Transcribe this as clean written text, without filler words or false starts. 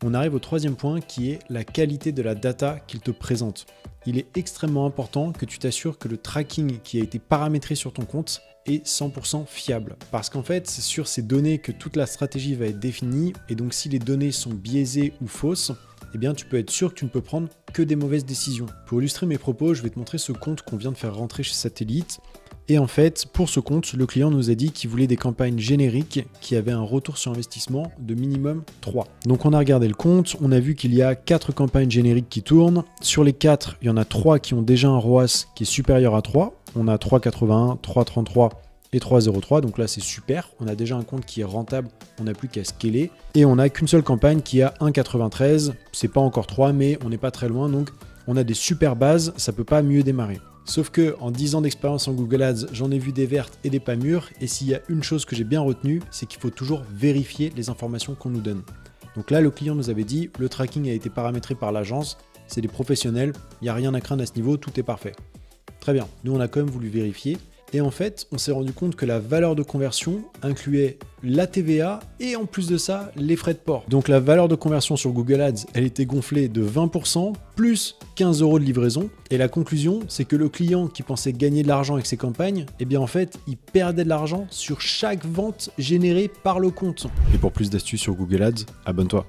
On arrive au troisième point qui est la qualité de la data qu'il te présente. Il est extrêmement important que tu t'assures que le tracking qui a été paramétré sur ton compte est 100% fiable. Parce qu'en fait, c'est sur ces données que toute la stratégie va être définie. Et donc, si les données sont biaisées ou fausses, eh bien, tu peux être sûr que tu ne peux prendre que des mauvaises décisions. Pour illustrer mes propos, je vais te montrer ce compte qu'on vient de faire rentrer chez Satellite. Et en fait, pour ce compte, le client nous a dit qu'il voulait des campagnes génériques qui avaient un retour sur investissement de minimum 3. Donc on a regardé le compte, on a vu qu'il y a 4 campagnes génériques qui tournent. Sur les 4, il y en a 3 qui ont déjà un ROAS qui est supérieur à 3. On a 3,81, 3,33 et 3,03. Donc là, c'est super. On a déjà un compte qui est rentable, on n'a plus qu'à scaler. Et on n'a qu'une seule campagne qui a 1,93. C'est pas encore 3, mais on n'est pas très loin. Donc on a des super bases, ça peut pas mieux démarrer. Sauf que en 10 ans d'expérience en Google Ads, j'en ai vu des vertes et des pas mûres, et s'il y a une chose que j'ai bien retenue, c'est qu'il faut toujours vérifier les informations qu'on nous donne. Donc là, le client nous avait dit, le tracking a été paramétré par l'agence, c'est des professionnels, il n'y a rien à craindre à ce niveau, tout est parfait. Très bien, nous on a quand même voulu vérifier, et en fait, on s'est rendu compte que la valeur de conversion incluait la TVA et en plus de ça, les frais de port. Donc la valeur de conversion sur Google Ads, elle était gonflée de 20% plus 15 € de livraison. Et la conclusion, c'est que le client qui pensait gagner de l'argent avec ses campagnes, eh bien en fait, il perdait de l'argent sur chaque vente générée par le compte. Et pour plus d'astuces sur Google Ads, abonne-toi.